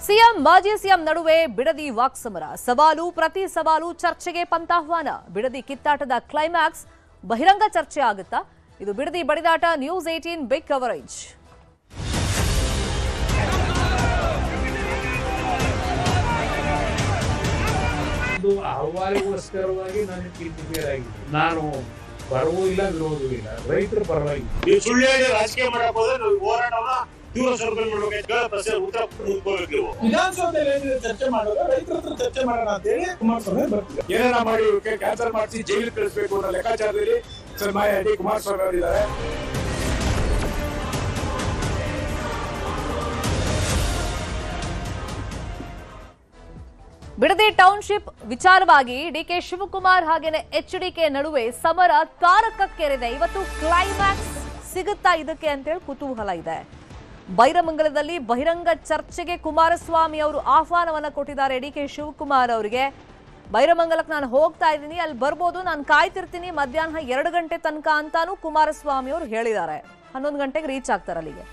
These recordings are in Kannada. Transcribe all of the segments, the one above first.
ಸಿಎಂ ಮಾಜಿ ಸಿಎಂ ನಡುವೆ ಬಿಡದಿ ವಾಕ್ಸಮರ, ಸವಾಲು ಪ್ರತಿ ಸವಾಲು ಚರ್ಚೆಗೆ ಪಂಥಾಹ್ವಾನ. ಬಿಡದಿ ಕಿತ್ತಾಟದ ಕ್ಲೈಮ್ಯಾಕ್ಸ್ ಬಹಿರಂಗ ಚರ್ಚೆ ಆಗುತ್ತಾ? ಇದು ಬಿಡದಿ ಬಡಿದಾಟ. News 18 big coverage. ಅಹವಾಲಿಗೋಸ್ಕರವಾಗಿ ನಾನು ಬರವೂ ಇಲ್ಲ, ವಿರೋಧವೂ ಇಲ್ಲ, ರೈತರ ಪರವಾಗಿ. ನೀವು ಸುಳ್ಳು ಹೇಳಿ ರಾಜಕೀಯ ಮಾಡಕ್ ಹೋದ್ರೆ ನಾವು ಹೋರಾಟವನ್ನ ತೀವ್ರ ಸ್ವರೂಪದಲ್ಲಿ ಮಾಡಬೇಕು. ಉತ್ತರ ಮುಗಿಸ್ಕೋಬೇಕು. ವಿಧಾನಸೌಧದಲ್ಲಿ ಚರ್ಚೆ ಮಾಡೋದು ರೈತರ ಹತ್ರ ಚರ್ಚೆ ಮಾಡೋಣ ಅಂತ ಹೇಳಿ ಕುಮಾರಸ್ವಾಮಿ ಬರ್ತಾರೆ. ಏನೇನ ಮಾಡಿ ಕ್ಯಾನ್ಸಲ್ ಮಾಡಿಸಿ ಜೈಲಿಗೆ ಕಳಿಸಬೇಕು ಅನ್ನೋ ಲೆಕ್ಕಾಚಾರದಲ್ಲಿ ಮಾಯಾಡಿ ಕುಮಾರಸ್ವಾಮಿ ಅವರಿದ್ದಾರೆ. ಬಿಡದಿ ಟೌನ್ಶಿಪ್ ವಿಚಾರವಾಗಿ ಡಿಕೆ ಶಿವಕುಮಾರ್ ಹಾಗೇನೆ ಎಚ್ಡಿಕೆ ನಡುವೆ ಸಮರ ತಾರಕಕ್ಕೇರಿದೆ. ಇವತ್ತು ಕ್ಲೈಮ್ಯಾಕ್ಸ್ ಸಿಗುತ್ತಾ ಇದಕ್ಕೆ ಅಂತೇಳಿ ಕುತೂಹಲ ಇದೆ. ಬೈರಮಂಗಲದಲ್ಲಿ ಬಹಿರಂಗ ಚರ್ಚೆಗೆ ಕುಮಾರಸ್ವಾಮಿ ಅವರು ಆಹ್ವಾನವನ್ನ ಕೊಟ್ಟಿದ್ದಾರೆ. ಡಿಕೆ ಶಿವಕುಮಾರ್ ಅವರಿಗೆ ಬೈರಮಂಗಲಕ್ಕೆ ನಾನು ಹೋಗ್ತಾ ಇದ್ದೀನಿ, ಅಲ್ಲಿ ಬರ್ಬೋದು, ನಾನು ಕಾಯ್ತಿರ್ತೀನಿ ಮಧ್ಯಾಹ್ನ 2 ಗಂಟೆ ತನಕ ಅಂತಾನೂ ಕುಮಾರಸ್ವಾಮಿ ಅವರು ಹೇಳಿದ್ದಾರೆ. 11 ಗಂಟೆಗೆ ರೀಚ್ ಆಗ್ತಾರೆ ಅಲ್ಲಿಗೆ.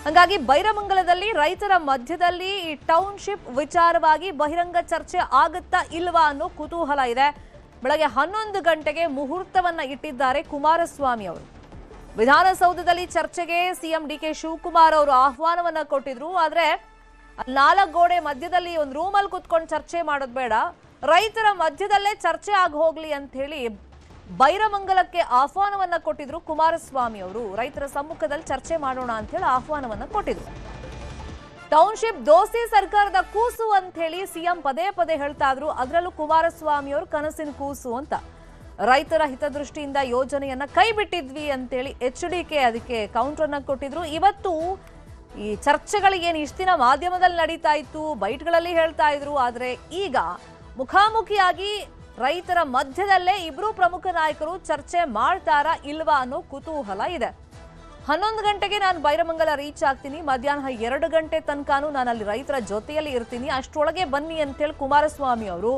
ಹಾಗಾಗಿ ಬೈರಮಂಗಲದಲ್ಲಿ ರೈತರ ಮಧ್ಯದಲ್ಲಿ ಈ ಟೌನ್ಶಿಪ್ ವಿಚಾರವಾಗಿ ಬಹಿರಂಗ ಚರ್ಚೆ ಆಗುತ್ತಾ ಇಲ್ವಾ ಅನ್ನೋ ಕುತೂಹಲ ಇದೆ. ಬೆಳಗ್ಗೆ 11 ಗಂಟೆಗೆ ಮುಹೂರ್ತವನ್ನ ಇಟ್ಟಿದ್ದಾರೆ ಕುಮಾರಸ್ವಾಮಿ ಅವರು. ವಿಧಾನಸೌಧದಲ್ಲಿ ಚರ್ಚೆಗೆ ಸಿಎಂ ಡಿಕೆ ಶಿವಕುಮಾರ್ ಅವರು ಆಹ್ವಾನವನ್ನ ಕೊಟ್ಟಿದ್ರು. ಆದ್ರೆ 4 ಗೋಡೆ ಮಧ್ಯದಲ್ಲಿ ಒಂದು ರೂಮಲ್ಲಿ ಕುತ್ಕೊಂಡು ಚರ್ಚೆ ಮಾಡೋದು ಬೇಡ, ರೈತರ ಮಧ್ಯದಲ್ಲೇ ಚರ್ಚೆ ಆಗಿ ಹೋಗ್ಲಿ ಅಂತ ಹೇಳಿ ಬೈರಮಂಗಲಕ್ಕೆ ಆಹ್ವಾನವನ್ನ ಕೊಟ್ಟಿದ್ರು ಕುಮಾರಸ್ವಾಮಿ ಅವರು. ರೈತರ ಸಮ್ಮುಖದಲ್ಲಿ ಚರ್ಚೆ ಮಾಡೋಣ ಅಂತ ಹೇಳಿ ಆಹ್ವಾನವನ್ನ ಕೊಟ್ಟಿದ್ರು. ಟೌನ್ಶಿಪ್ ದೋಸ್ತಿ ಸರ್ಕಾರದ ಕೂಸು ಅಂತ ಹೇಳಿ ಸಿಎಂ ಪದೇ ಪದೇ ಹೇಳ್ತಾ ಇದ್ರು. ಅದರಲ್ಲೂ ಕುಮಾರಸ್ವಾಮಿ ಅವರು ಕನಸಿನ ಕೂಸು ಅಂತ. ರೈತರ ಹಿತದೃಷ್ಟಿಯಿಂದ ಯೋಜನೆಯನ್ನ ಕೈ ಬಿಟ್ಟಿದ್ವಿ ಅಂತೇಳಿ ಎಚ್ಡಿಕೆ ಅದಕ್ಕೆ ಕೌಂಟರ್ ಅನ್ನ ಕೊಟ್ಟಿದ್ರು. ಇವತ್ತು ಈ ಚರ್ಚೆಗಳಿಗೇನು ಇಷ್ಟು ದಿನ ಮಾಧ್ಯಮದಲ್ಲಿ ನಡೀತಾ ಇತ್ತು, ಬೈಟ್ಗಳಲ್ಲಿ ಹೇಳ್ತಾ ಇದ್ರು, ಆದ್ರೆ ಈಗ ಮುಖಾಮುಖಿಯಾಗಿ ರೈತರ ಮಧ್ಯದಲ್ಲೇ ಇಬ್ರು ಪ್ರಮುಖ ನಾಯಕರು ಚರ್ಚೆ ಮಾಡ್ತಾರಾ ಇಲ್ವಾ ಅನ್ನೋ ಕುತೂಹಲ ಇದೆ. 11 ಗಂಟೆಗೆ ನಾನು ಬೈರಮಂಗಲ ರೀಚ್ ಆಗ್ತೀನಿ, ಮಧ್ಯಾಹ್ನ 2 ಗಂಟೆ ತನಕನೂ ನಾನು ಅಲ್ಲಿ ರೈತರ ಜೊತೆಯಲ್ಲಿ ಇರ್ತೀನಿ, ಅಷ್ಟರೊಳಗೆ ಬನ್ನಿ ಅಂತೇಳಿ ಕುಮಾರಸ್ವಾಮಿ ಅವರು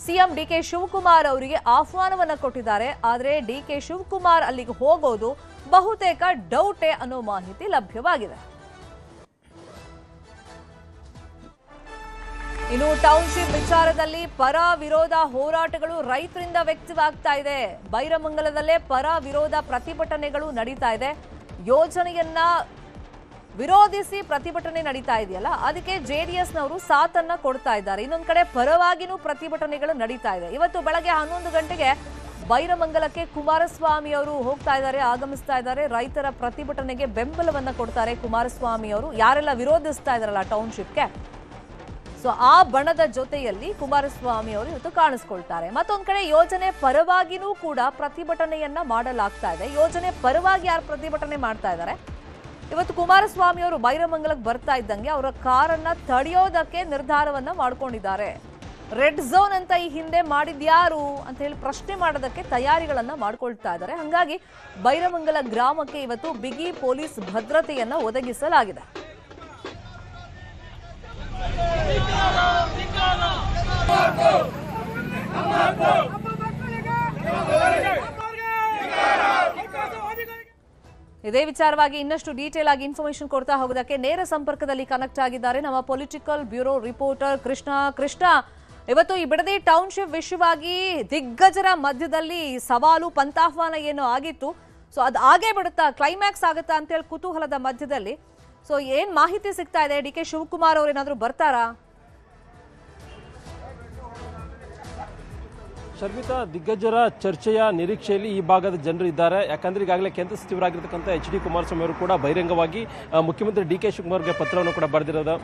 ಸಿಎಂ ಡಿಕೆ ಶಿವಕುಮಾರ್ ಅವರಿಗೆ ಆಹ್ವಾನವನ್ನ ಕೊಟ್ಟಿದ್ದಾರೆ. ಆದ್ರೆ ಡಿಕೆ ಶಿವಕುಮಾರ್ ಅಲ್ಲಿಗೆ ಹೋಗೋದು ಬಹುತೇಕ ಡೌಟೇ ಅನ್ನೋ ಮಾಹಿತಿ ಲಭ್ಯವಾಗಿದೆ. ಇನ್ನು ಟೌನ್ಶಿಪ್ ವಿಚಾರದಲ್ಲಿ ಪರ ವಿರೋಧ ಹೋರಾಟಗಳು ರೈತರಿಂದ ವ್ಯಕ್ತವಾಗ್ತಾ ಇದೆ. ಬೈರಮಂಗಲದಲ್ಲೇ ಪರ ವಿರೋಧ ಪ್ರತಿಭಟನೆಗಳು ನಡೀತಾ ಇದೆ. ಯೋಜನೆಯನ್ನ ವಿರೋಧಿಸಿ ಪ್ರತಿಭಟನೆ ನಡೀತಾ ಇದೆಯಲ್ಲ, ಅದಕ್ಕೆ ಜೆಡಿಎಸ್ನವರು ಸಾಥನ್ನ ಕೊಡ್ತಾ ಇದ್ದಾರೆ. ಇನ್ನೊಂದ್ ಕಡೆ ಪರವಾಗಿನೂ ಪ್ರತಿಭಟನೆಗಳು ನಡೀತಾ ಇದೆ. ಇವತ್ತು ಬೆಳಗ್ಗೆ 11 ಗಂಟೆಗೆ ಬೈರಮಂಗಲಕ್ಕೆ ಕುಮಾರಸ್ವಾಮಿ ಅವರು ಹೋಗ್ತಾ ಇದ್ದಾರೆ, ಆಗಮಿಸ್ತಾ ಇದ್ದಾರೆ. ರೈತರ ಪ್ರತಿಭಟನೆಗೆ ಬೆಂಬಲವನ್ನ ಕೊಡ್ತಾರೆ ಕುಮಾರಸ್ವಾಮಿ ಅವರು. ಯಾರೆಲ್ಲ ವಿರೋಧಿಸ್ತಾ ಇದಾರಲ್ಲ ಟೌನ್ಶಿಪ್ಗೆ, ಸೊ ಆ ಬಣದ ಜೊತೆಯಲ್ಲಿ ಕುಮಾರಸ್ವಾಮಿ ಅವರು ಇವತ್ತು ಕಾಣಿಸ್ಕೊಳ್ತಾರೆ. ಮತ್ತೊಂದ್ ಕಡೆ ಯೋಜನೆ ಪರವಾಗಿನೂ ಕೂಡ ಪ್ರತಿಭಟನೆಯನ್ನ ಮಾಡಲಾಗ್ತಾ ಇದೆ. ಯೋಜನೆ ಪರವಾಗಿ ಯಾರು ಪ್ರತಿಭಟನೆ ಮಾಡ್ತಾ ಇದ್ದಾರೆ, ಇವತ್ತು ಕುಮಾರಸ್ವಾಮಿ ಅವರು ಬೈರಮಂಗಲಕ್ಕೆ ಬರ್ತಾ ಇದ್ದಂಗೆ ಅವರ ಕಾರನ್ನ ತಡೆಯೋದಕ್ಕೆ ನಿರ್ಧಾರವನ್ನ ಮಾಡ್ಕೊಂಡಿದ್ದಾರೆ. ರೆಡ್ ಝೋನ್ ಅಂತ ಈ ಹಿಂದೆ ಮಾಡಿದ್ಯಾರು ಅಂತ ಹೇಳಿ ಪ್ರಶ್ನೆ ಮಾಡೋದಕ್ಕೆ ತಯಾರಿಗಳನ್ನ ಮಾಡ್ಕೊಳ್ತಾ ಇದ್ದಾರೆ. ಹಂಗಾಗಿ ಬೈರಮಂಗಲ ಗ್ರಾಮಕ್ಕೆ ಇವತ್ತು ಬಿಗಿ ಪೊಲೀಸ್ ಭದ್ರತೆಯನ್ನ ಒದಗಿಸಲಾಗಿದೆ. ಇದೇ ವಿಚಾರವಾಗಿ ಇನ್ನಷ್ಟು ಡೀಟೇಲ್ ಆಗಿ ಇನ್ಫಾರ್ಮೇಶನ್ ಕೊಡ್ತಾ ಹೋಗೋದಕ್ಕೆ ನೇರ ಸಂಪರ್ಕದಲ್ಲಿ ಕನೆಕ್ಟ್ ಆಗಿದ್ದಾರೆ ನಮ್ಮ ಪೊಲಿಟಿಕಲ್ ಬ್ಯೂರೋ ರಿಪೋರ್ಟರ್ ಕೃಷ್ಣ. ಇವತ್ತು ಈ ಬಿಡದಿ ಟೌನ್ಶಿಪ್ ವಿಷಯವಾಗಿ ದಿಗ್ಗಜರ ಮಧ್ಯದಲ್ಲಿ ಸವಾಲು ಪಂಥಾಹ್ವಾನ ಏನೋ ಆಗಿತ್ತು, ಸೊ ಅದು ಆಗೇ ಬಿಡುತ್ತಾ, ಕ್ಲೈಮ್ಯಾಕ್ಸ್ ಆಗುತ್ತಾ ಅಂತೇಳಿ ಕುತೂಹಲದ ಮಧ್ಯದಲ್ಲಿ ಸೊ ಏನ್ ಮಾಹಿತಿ ಸಿಗ್ತಾ ಇದೆ? ಡಿಕೆ ಶಿವಕುಮಾರ್ ಅವರು ಏನಾದ್ರು ಬರ್ತಾರಾ? ಶರ್ಮಿತಾ, ದಿಗ್ಗಜರ ಚರ್ಚೆಯ ನಿರೀಕ್ಷೆಯಲ್ಲಿ ಈ ಭಾಗದ ಜನರು ಇದ್ದಾರೆ. ಯಾಕಂದ್ರೆ ಈಗಾಗಲೇ ಕೇಂದ್ರ ಸಚಿವರಾಗಿರ್ತಕ್ಕಂಥ ಎಚ್ ಡಿ ಕುಮಾರಸ್ವಾಮಿ ಅವರು ಕೂಡ ಬಹಿರಂಗವಾಗಿ ಮುಖ್ಯಮಂತ್ರಿ ಡಿ ಕೆ ಶಿವಕುಮಾರ್ಗೆ ಪತ್ರವನ್ನು ಕೂಡ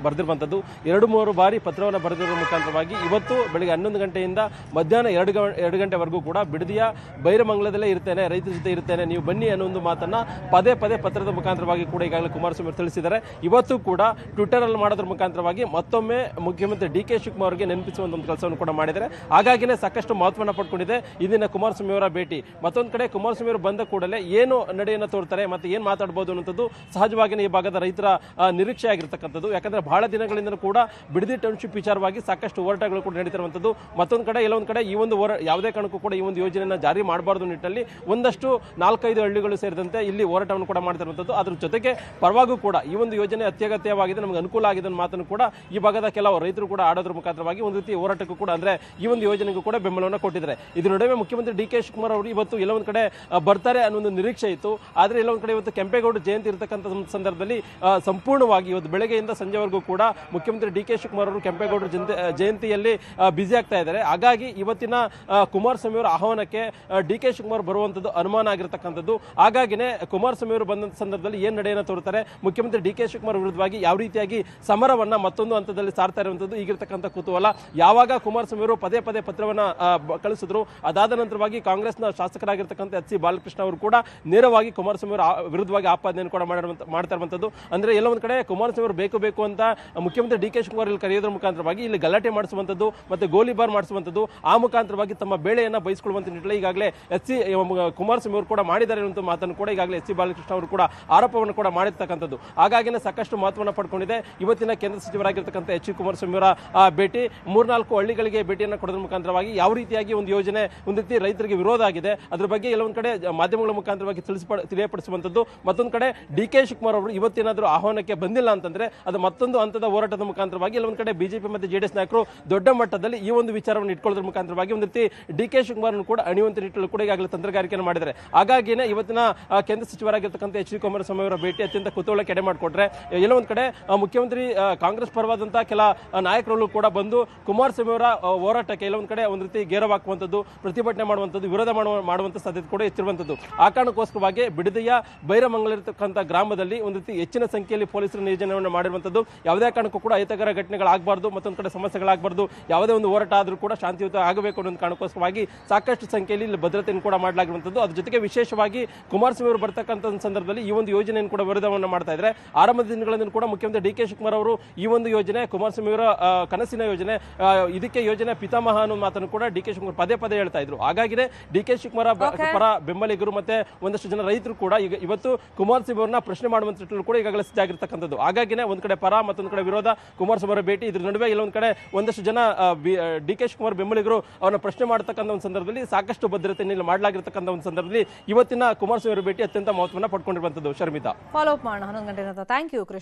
ಬರೆದಿರುವಂಥದ್ದು. 2-3 ಬಾರಿ ಪತ್ರವನ್ನು ಬರೆದಿರುವ ಮುಖಾಂತರವಾಗಿ ಇವತ್ತು ಬೆಳಗ್ಗೆ 11 ಗಂಟೆಯಿಂದ ಮಧ್ಯಾಹ್ನ 2 ಗಂಟೆವರೆಗೂ ಕೂಡ ಬಿಡದಿಯ ಬೈರಮಂಗಲದಲ್ಲೇ ಇರ್ತೇನೆ, ರೈತರ ಜೊತೆ ಇರ್ತೇನೆ, ನೀವು ಬನ್ನಿ ಅನ್ನೋ ಒಂದು ಮಾತನ್ನ ಪದೇ ಪದೇ ಪತ್ರದ ಮುಖಾಂತರವಾಗಿ ಕೂಡ ಈಗಾಗಲೇ ಕುಮಾರಸ್ವಾಮಿ ಅವರು ತಿಳಿಸಿದ್ದಾರೆ. ಇವತ್ತು ಕೂಡ ಟ್ವಿಟರ್ ಅಲ್ಲಿ ಮಾಡೋದ್ರ ಮುಖಾಂತರವಾಗಿ ಮತ್ತೊಮ್ಮೆ ಮುಖ್ಯಮಂತ್ರಿ ಡಿ ಕೆ ಶಿವಕುಮಾರ್ ಅವರಿಗೆ ನೆನಪಿಸುವಂತ ಒಂದು ಕೆಲಸವನ್ನು ಕೂಡ ಮಾಡಿದ್ದಾರೆ. ಹಾಗಾಗಿನೇ ಸಾಕಷ್ಟು ಮಹತ್ವ ಮಹತ್ವವನ್ನು ಪಡ್ಕೊಂಡಿದೆ ಇಂದಿನ ಕುಮಾರಸ್ವಾಮಿ ಅವರ ಭೇಟಿ. ಮತ್ತೊಂದು ಕಡೆ ಕುಮಾರಸ್ವಾಮಿ ಅವರು ಬಂದ ಕೂಡಲೇ ಏನು ನಡೆಯನ್ನು ತೋರ್ತಾರೆ ಮತ್ತೆ ಏನ್ ಮಾತಾಡಬಹುದು ಅನ್ನುವಂಥದ್ದು ಸಹಜವಾಗಿಯೇ ಈ ಭಾಗದ ರೈತರ ನಿರೀಕ್ಷೆ ಆಗಿರ್ತಕ್ಕಂಥದ್ದು. ಯಾಕಂದ್ರೆ ಬಹಳ ದಿನಗಳಿಂದ ಕೂಡ ಬಿಡದಿ ಟೌನ್ಶಿಪ್ ವಿಚಾರವಾಗಿ ಸಾಕಷ್ಟು ಹೋರಾಟಗಳು ಕೂಡ ನಡೀತಿರುವಂಥದ್ದು. ಮತ್ತೊಂದು ಕಡೆ ಎಲ್ಲೊಂದು ಕಡೆ ಈ ಒಂದು ಯಾವುದೇ ಕಾರಣಕ್ಕೂ ಕೂಡ ಈ ಒಂದು ಯೋಜನೆಯನ್ನು ಜಾರಿ ಮಾಡಬಾರದು ನಿಟ್ಟಿನಲ್ಲಿ ಒಂದಷ್ಟು 4-5 ಹಳ್ಳಿಗಳು ಸೇರಿದಂತೆ ಇಲ್ಲಿ ಹೋರಾಟವನ್ನು ಕೂಡ ಮಾಡ್ತಿರುವಂಥದ್ದು. ಅದ್ರ ಜೊತೆಗೆ ಪರವಾಗೂ ಕೂಡ ಈ ಒಂದು ಯೋಜನೆ ಅತ್ಯಗತ್ಯವಾಗಿದೆ, ನಮಗೆ ಅನುಕೂಲ ಆಗಿದೆ ಅನ್ನೋ ಮಾತನ್ನು ಕೂಡ ಈ ಭಾಗದ ಕೆಲವು ರೈತರು ಕೂಡ ಆಡೋದ್ರ ಮುಖಾಂತರವಾಗಿ ಒಂದು ರೀತಿ ಹೋರಾಟಕ್ಕೂ ಕೂಡ ಅಂದ್ರೆ ಈ ಒಂದು ಯೋಜನೆಗೂ ಕೂಡ ಬೆಂಬಲವನ್ನು ಕೊಟ್ಟಿದ್ದಾರೆ. ಇದ್ರ ನಡುವೆ ಮುಖ್ಯಮಂತ್ರಿ ಡಿ ಕೆ ಶಿವಕುಮಾರ್ ಅವರು ಇವತ್ತು ಎಲ್ಲೊಂದು ಕಡೆ ಬರ್ತಾರೆ ಅನ್ನೋ ಒಂದು ನಿರೀಕ್ಷೆ ಇತ್ತು. ಆದ್ರೆ ಎಲ್ಲೊಂದು ಕಡೆ ಇವತ್ತು ಕೆಂಪೇಗೌಡ ಜಯಂತಿ ಇರತಕ್ಕಂಥ ಸಂದರ್ಭದಲ್ಲಿ ಸಂಪೂರ್ಣವಾಗಿ ಇವತ್ತು ಬೆಳಗ್ಗೆಯಿಂದ ಸಂಜೆವರೆಗೂ ಕೂಡ ಮುಖ್ಯಮಂತ್ರಿ ಡಿ ಕೆ ಶಿವಕುಮಾರ್ ಅವರು ಕೆಂಪೇಗೌಡರ ಜಯಂತಿಯಲ್ಲಿ ಬ್ಯುಸಿ ಆಗ್ತಾ ಇದ್ದಾರೆ. ಹಾಗಾಗಿ ಇವತ್ತಿನ ಕುಮಾರಸ್ವಾಮಿ ಅವರ ಆಹ್ವಾನಕ್ಕೆ ಡಿ ಕೆ ಶಿವಕುಮಾರ್ ಬರುವಂತದ್ದು ಅನುಮಾನ ಆಗಿರತಕ್ಕಂಥದ್ದು. ಹಾಗಾಗಿನೇ ಕುಮಾರಸ್ವಾಮಿ ಅವರು ಬಂದ ಸಂದರ್ಭದಲ್ಲಿ ಏನ್ ನಡೆಯನ್ನು ತೋರುತ್ತಾರೆ, ಮುಖ್ಯಮಂತ್ರಿ ಡಿ ಕೆ ಶಿವಕುಮಾರ್ ವಿರುದ್ಧವಾಗಿ ಯಾವ ರೀತಿಯಾಗಿ ಸಮರವನ್ನ ಮತ್ತೊಂದು ಹಂತದಲ್ಲಿ ಸಾರ್ತಾ ಇರುವಂತದ್ದು ಈಗಿರ್ತಕ್ಕಂಥ ಕುತೂಹಲ. ಯಾವಾಗ ಕುಮಾರಸ್ವಾಮಿ ಅವರು ಪದೇ ಪದೇ ಪತ್ರವನ್ನ ಕಳಿಸಿದ್ರು, ಅದಾದ ನಂತರವಾಗಿ ಕಾಂಗ್ರೆಸ್ನ ಶಾಸಕರಾಗಿರ್ತಕ್ಕಂಥ ಎಚ್ ಸಿ ಬಾಲಕೃಷ್ಣ ಅವರು ಕೂಡ ನೇರವಾಗಿ ಕುಮಾರಸ್ವಾಮಿ ಅವರ ವಿರುದ್ಧವಾಗಿ ಆಪಾದನೆಯನ್ನು ಕೂಡ ಮಾಡ್ತಾ ಇರುವಂತದ್ದು. ಅಂದ್ರೆ ಎಲ್ಲ ಒಂದ್ ಕಡೆ ಕುಮಾರಸ್ವಾಮಿ ಅವರು ಬೇಕು ಅಂತ ಮುಖ್ಯಮಂತ್ರಿ ಡಿ ಕೆ ಶಿವಕುಮಾರ್ ಇಲ್ಲಿ ಕರೆಯೋದ್ರ ಮುಖಾಂತರವಾಗಿ ಇಲ್ಲಿ ಗಲಾಟೆ ಮಾಡಿಸುವಂತದ್ದು ಮತ್ತೆ ಗೋಲಿಬಾರ್ ಮಾಡಿಸುವಂತದ್ದು, ಆ ಮುಖಾಂತರವಾಗಿ ತಮ್ಮ ಬೇಳೆಯನ್ನ ಬಯಸಿಕೊಳ್ಳುವಂತ ನಿಟ್ಟಿನಲ್ಲಿ ಈಗಾಗಲೇ ಎಚ್ ಸಿ ಕುಮಾರಸ್ವಾಮಿ ಅವರು ಕೂಡ ಮಾಡಿದ್ದಾರೆ ಅನ್ನುವಂಥ ಮಾತನ್ನು ಕೂಡ ಈಗಾಗಲೇ ಎಚ್ ಸಿ ಬಾಲಕೃಷ್ಣ ಅವರು ಕೂಡ ಆರೋಪವನ್ನು ಕೂಡ ಮಾಡಿರ್ತಕ್ಕಂಥದ್ದು. ಹಾಗಾಗಿನೇ ಸಾಕಷ್ಟು ಮಹತ್ವವನ್ನು ಪಡ್ಕೊಂಡಿದೆ ಇವತ್ತಿನ ಕೇಂದ್ರ ಸಚಿವರಾಗಿರ್ತಕ್ಕಂಥ ಎಚ್ ಡಿ ಕುಮಾರಸ್ವಾಮಿ ಅವರ ಭೇಟಿ. 3-4 ಹಳ್ಳಿಗಳಿಗೆ ಭೇಟಿಯನ್ನು ಕೊಡೋದ್ರ ಮುಖಾಂತರವಾಗಿ ಯಾವ ರೀತಿಯಾಗಿ ಒಂದು ಯೋಜನೆ ಒಂದು ರೀತಿ ರೈತರಿಗೆ ವಿರೋಧ ಆಗಿದೆ ಅದ್ರ ಬಗ್ಗೆ ಎಲ್ಲೊಂದು ಕಡೆ ಮಾಧ್ಯಮಗಳ ಮುಖಾಂತರವಾಗಿ ತಿಳಿಯಪಡಿಸುವಂತದ್ದು. ಮತ್ತೊಂದು ಕಡೆ ಡಿ ಕೆ ಶಿವಕುಮಾರ್ ಅವರು ಇವತ್ತೇನಾದರೂ ಆಹ್ವಾನಕ್ಕೆ ಬಂದಿಲ್ಲ ಅಂತಂದ್ರೆ ಅದು ಮತ್ತೊಂದು ಹಂತದ ಹೋರಾಟದ ಮುಖಾಂತರವಾಗಿ ಎಲ್ಲೊಂದು ಕಡೆ ಬಿಜೆಪಿ ಮತ್ತು ಜೆಡಿಎಸ್ ನಾಯಕರು ದೊಡ್ಡ ಮಟ್ಟದಲ್ಲಿ ಈ ಒಂದು ವಿಚಾರವನ್ನು ಇಟ್ಕೊಳ್ಳೋದ್ರ ಮುಖಾಂತರವಾಗಿ ಒಂದು ರೀತಿ ಡಿ ಕೆ ಶಿವಕುಮಾರ್ ಕೂಡ ಅಣಿಯುವಂತ ನಿಟ್ಟಿನಲ್ಲಿ ಕೂಡ ಈಗಾಗಲೇ ತಂತ್ರಗಾರಿಕೆಯನ್ನು ಮಾಡಿದ್ದಾರೆ. ಹಾಗಾಗಿನೇ ಇವತ್ತಿನ ಕೇಂದ್ರ ಸಚಿವರಾಗಿರ್ತಕ್ಕಂಥ ಎಚ್ ಡಿ ಕುಮಾರಸ್ವಾಮಿ ಅವರ ಭೇಟಿ ಅತ್ಯಂತ ಕುತೂಹಲಕ್ಕೆ ಎಡೆ ಮಾಡಿಕೊಟ್ರೆ ಎಲ್ಲೋ ಒಂದು ಕಡೆ ಮುಖ್ಯಮಂತ್ರಿ ಕಾಂಗ್ರೆಸ್ ಪರವಾದಂತಹ ಕೆಲ ನಾಯಕರು ಕೂಡ ಬಂದು ಕುಮಾರಸ್ವಾಮಿ ಅವರ ಹೋರಾಟಕ್ಕೆ ಎಲ್ಲೊಂದು ಕಡೆ ಒಂದು ರೀತಿ ಗೇರವ ಹಾಕುವಂಥದ್ದು, ಪ್ರತಿಭಟನೆ ಮಾಡುವಂಥದ್ದು, ವಿರೋಧ ಮಾಡುವಂಥ ಸಾಧ್ಯತೆ ಕೂಡ ಹೆಚ್ಚಿರುವಂಥದ್ದು. ಆ ಕಾರಣಕ್ಕೋಸ್ಕರವಾಗಿ ಬಿಡದಿಯ ಬೈರಮಂಗಲ ಇರತಕ್ಕಂಥ ಗ್ರಾಮದಲ್ಲಿ ಒಂದು ರೀತಿ ಹೆಚ್ಚಿನ ಸಂಖ್ಯೆಯಲ್ಲಿ ಪೊಲೀಸರ ನಿಯೋಜನೆಯನ್ನು ಮಾಡಿರುವಂಥದ್ದು. ಯಾವುದೇ ಕಾರಣಕ್ಕೂ ಕೂಡ ಅಹಿತಕರ ಘಟನೆಗಳಾಗಬಾರ್ದು, ಮತ್ತೊಂದು ಕಡೆ ಸಮಸ್ಯೆಗಳಾಗಬಾರ್ದು, ಯಾವುದೇ ಒಂದು ಹೋರಾಟ ಆದರೂ ಕೂಡ ಶಾಂತಿಯುತ ಆಗಬೇಕು ಅನ್ನೋ ಕಾರಣಕ್ಕೋಸ್ಕರವಾಗಿ ಸಾಕಷ್ಟು ಸಂಖ್ಯೆಯಲ್ಲಿ ಇಲ್ಲಿ ಭದ್ರತೆಯನ್ನು ಕೂಡ ಮಾಡಲಾಗಿರುವಂಥದ್ದು. ಅದ್ರ ಜೊತೆಗೆ ವಿಶೇಷವಾಗಿ ಕುಮಾರಸ್ವಾಮಿ ಅವರು ಬರ್ತಕ್ಕಂಥ ಸಂದರ್ಭದಲ್ಲಿ ಈ ಒಂದು ಯೋಜನೆಯನ್ನು ಕೂಡ ವಿರೋಧವನ್ನು ಮಾಡ್ತಾ ಇದ್ದಾರೆ. ಆರಂಭದ ದಿನಗಳಿಂದ ಕೂಡ ಮುಖ್ಯಮಂತ್ರಿ ಡಿ ಕೆ ಶಿವಕುಮಾರ್ ಅವರು ಈ ಒಂದು ಯೋಜನೆ ಕುಮಾರಸ್ವಾಮಿ ಅವರ ಕನಸಿನ ಯೋಜನೆ, ಇದಕ್ಕೆ ಯೋಜನೆ ಪಿತಾಮಹ ಅನ್ನೋ ಮಾತನ್ನು ಕೂಡ ಡಿ ಕೆ ಶಿವಕುಮಾರ್ ಪದೇ ಹೇಳ್ತಾ ಇದ್ರು. ಹಾಗಾಗಿದೆ ಡಿ ಕೆ ಶಿವಕುಮಾರ್ ಪರ ಬೆಂಬಲಿಗರು ಮತ್ತೆ ಒಂದಷ್ಟು ಜನ ರೈತರು ಕೂಡ ಈಗ ಇವತ್ತು ಕುಮಾರಸ್ವಾಮಿ ಅವರನ್ನ ಪ್ರಶ್ನೆ ಮಾಡುವಂತ ಕೂಡ ಈಗಾಗಲೇ ಸಜ್ಜಾಗಿರ್ತಕ್ಕಂಥದ್ದು. ಹಾಗಾಗಿನೇ ಒಂದ್ ಕಡೆ ಪರ ಮತ್ತೊಂದು ಕಡೆ ವಿರೋಧ ಕುಮಾರಸ್ವಾಮಿ ಅವರ ಭೇಟಿ. ಇದ್ರ ನಡುವೆ ಇಲ್ಲೊಂದು ಕಡೆ ಒಂದಷ್ಟು ಜನ ಡಿ ಕೆ ಶಿವಕುಮಾರ್ ಬೆಂಬಲಿಗರು ಅವರನ್ನ ಪ್ರಶ್ನೆ ಮಾಡತಕ್ಕಂಥ ಒಂದು ಸಂದರ್ಭದಲ್ಲಿ ಸಾಕಷ್ಟು ಭದ್ರತೆಯನ್ನು ಮಾಡಲಾಗಿರ್ತಕ್ಕಂಥ ಒಂದು ಸಂದರ್ಭದಲ್ಲಿ ಇವತ್ತಿನ ಕುಮಾರಸ್ವಾಮಿ ಅವರ ಭೇಟಿ ಅತ್ಯಂತ ಮಹತ್ವವನ್ನು ಪಡ್ಕೊಂಡಿರುವಂತದ್ದು. ಶರ್ಮಿತಾ, ಫಾಲೋ ಅಪ್ ಮಾಡೋಣ 11 ಗಂಟೆ ನಂತರ. Thank you Krishna.